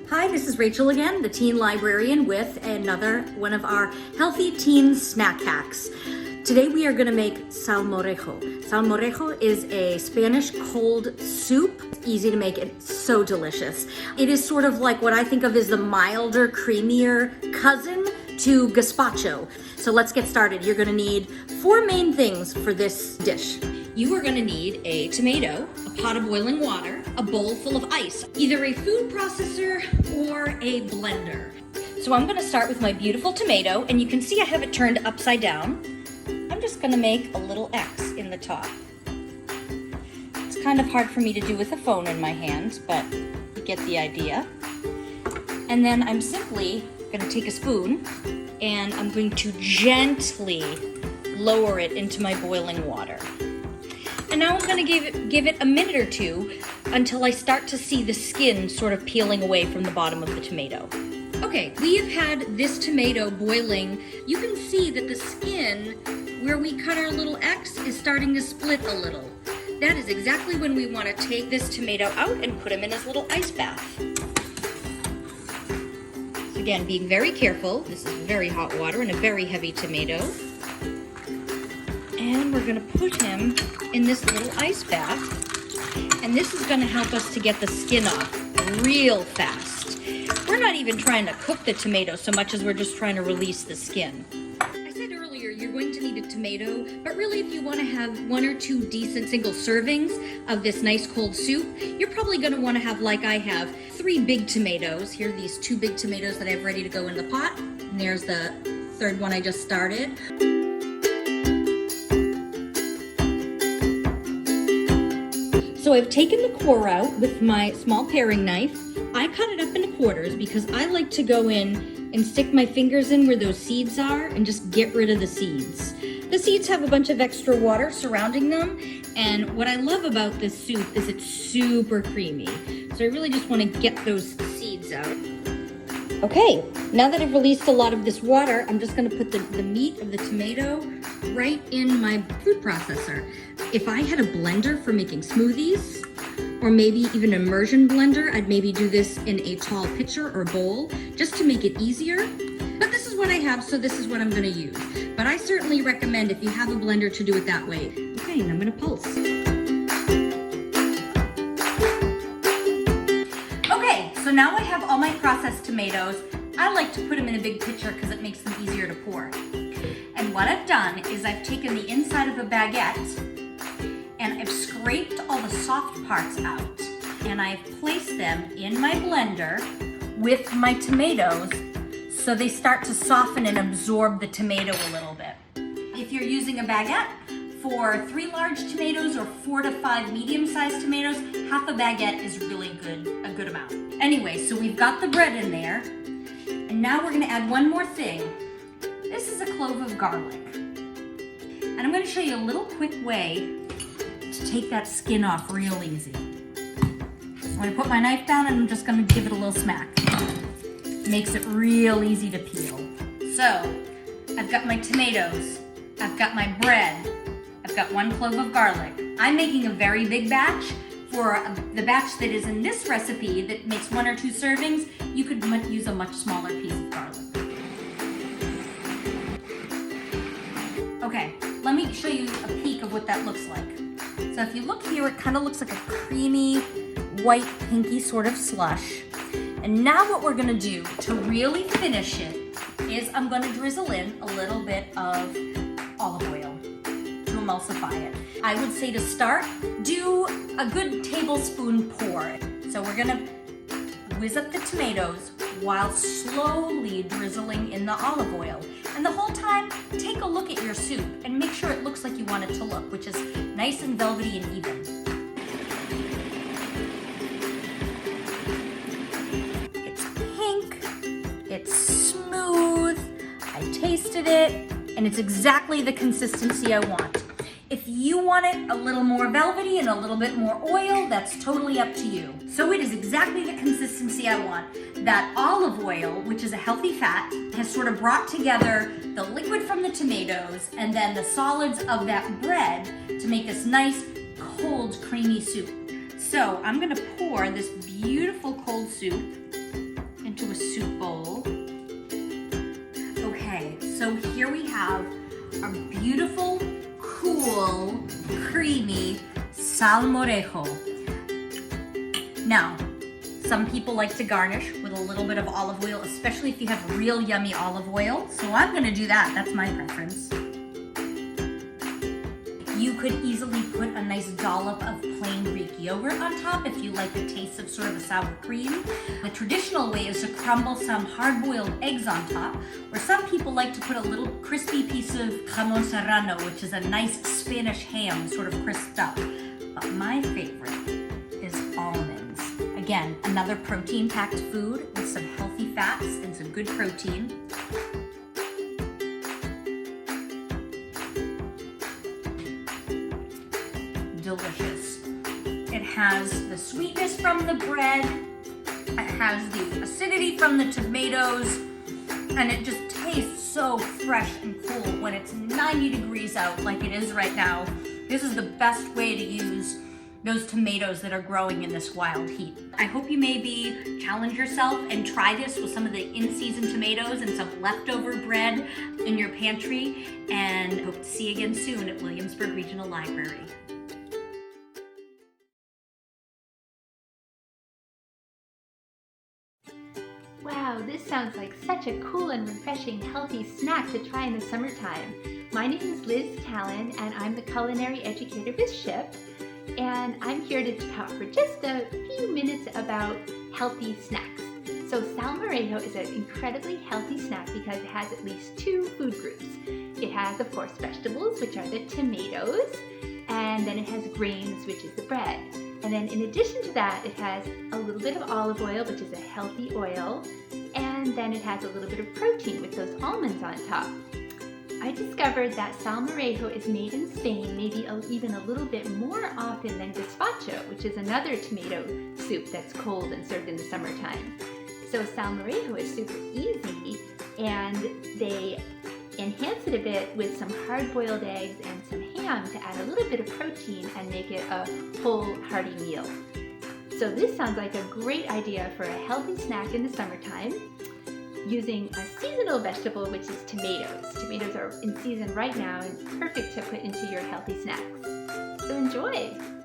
Hi, this is Rachel again, the teen librarian with another one of our healthy teen snack hacks. Today we are going to make salmorejo. Salmorejo is a Spanish cold soup. Easy to make, it's so delicious. It is sort of like what I think of as the milder, creamier cousin to gazpacho. So let's get started. You're going to need 4 main things for this dish. You are going to need a tomato, a pot of boiling water, a bowl full of ice, either a food processor or a blender. So I'm going to start with my beautiful tomato, and you can see I have it turned upside down. I'm just going to make a little X in the top. It's kind of hard for me to do with a phone in my hand, but you get the idea. And then I'm simply going to take a spoon and I'm going to gently lower it into my boiling water. And now I'm going to give it a minute or two until I start to see the skin sort of peeling away from the bottom of the tomato. Okay, we have had this tomato boiling. You can see that the skin where we cut our little X is starting to split a little. That is exactly when we want to take this tomato out and put him in his little ice bath. So again, being very careful. This is very hot water and a very heavy tomato. And we're going to put him in this little ice bath. And this is going to help us to get the skin off real fast. We're not even trying to cook the tomato so much as we're just trying to release the skin. I said earlier you're going to need a tomato, but really if you want to have 1 or 2 decent single servings of this nice cold soup, you're probably going to want to have, like I have, 3 big tomatoes. Here are these 2 big tomatoes that I have ready to go in the pot. And there's the 3rd one I just started. So I've taken the core out with my small paring knife. I cut it up into quarters because I like to go in and stick my fingers in where those seeds are and just get rid of the seeds. The seeds have a bunch of extra water surrounding them, and what I love about this soup is it's super creamy. So I really just want to get those seeds out. Okay, now that I've released a lot of this water, I'm just going to put the meat of the tomato right in my food processor. If I had a blender for making smoothies, or maybe even an immersion blender, I'd maybe do this in a tall pitcher or bowl just to make it easier. But this is what I have, so this is what I'm going to use. But I certainly recommend if you have a blender to do it that way. Okay, and I'm going to pulse. Okay, so now I have all my processed tomatoes. I like to put them in a big pitcher because it makes them easier to pour. And what I've done is I've taken the inside of a baguette and I've scraped all the soft parts out, and I've placed them in my blender with my tomatoes so they start to soften and absorb the tomato a little bit. If you're using a baguette for 3 large tomatoes or 4 to 5 medium-sized tomatoes, half a baguette is really a good amount. Anyway, so we've got the bread in there, and now we're gonna add one more thing. This is a clove of garlic. And I'm gonna show you a little quick way to take that skin off real easy. I'm going to put my knife down and I'm just going to give it a little smack. Makes it real easy to peel. So, I've got my tomatoes, I've got my bread, I've got 1 clove of garlic. I'm making a very big batch. For the batch that is in this recipe that makes 1 or 2 servings, you could use a much smaller piece of garlic. Okay, let me show you a peek of what that looks like. So if you look here, it kind of looks like a creamy, white, pinky sort of slush. And now what we're gonna do to really finish it is I'm gonna drizzle in a little bit of olive oil to emulsify it. I would say to start, do a good tablespoon pour. So we're gonna whiz up the tomatoes while slowly drizzling in the olive oil. And the whole time, take a look at your soup and make sure it looks like you want it to look, which is nice and velvety and even. It's pink, it's smooth, I tasted it, and it's exactly the consistency I want. If you want it a little more velvety and a little bit more oil, that's totally up to you. So it is exactly the consistency I want. That olive oil, which is a healthy fat, has sort of brought together the liquid from the tomatoes and then the solids of that bread to make this nice, cold, creamy soup. So I'm gonna pour this beautiful cold soup into a soup bowl. Okay, so here we have our beautiful, cool, creamy salmorejo. Now, some people like to garnish with a little bit of olive oil, especially if you have real yummy olive oil. So I'm gonna do that, that's my preference. You could easily put a nice dollop of plain Greek yogurt on top if you like the taste of sort of a sour cream. The traditional way is to crumble some hard-boiled eggs on top, or some people like to put a little crispy piece of jamón serrano, which is a nice Spanish ham, sort of crisped up. But my favorite is almonds. Again, another protein-packed food with some healthy fats and some good protein. Delicious. It has the sweetness from the bread, it has the acidity from the tomatoes, and it just tastes so fresh and cool when it's 90 degrees out like it is right now. This is the best way to use those tomatoes that are growing in this wild heat. I hope you maybe challenge yourself and try this with some of the in-season tomatoes and some leftover bread in your pantry, and hope to see you again soon at Williamsburg Regional Library. Wow, this sounds like such a cool and refreshing healthy snack to try in the summertime. My name is Liz Callan and I'm the culinary educator with SHIP, and I'm here to talk for just a few minutes about healthy snacks. So Salmorejo is an incredibly healthy snack because it has at least two food groups. It has, of course, vegetables, which are the tomatoes, and then it has grains, which is the bread. And then in addition to that, it has a little bit of olive oil, which is a healthy oil, and then it has a little bit of protein with those almonds on top. I discovered that salmorejo is made in Spain maybe even a little bit more often than gazpacho, which is another tomato soup that's cold and served in the summertime. So salmorejo is super easy, and they enhance it a bit with some hard-boiled eggs and some ham to add a little bit of protein and make it a whole hearty meal. So this sounds like a great idea for a healthy snack in the summertime using a seasonal vegetable, which is tomatoes. Tomatoes are in season right now and perfect to put into your healthy snacks. So enjoy!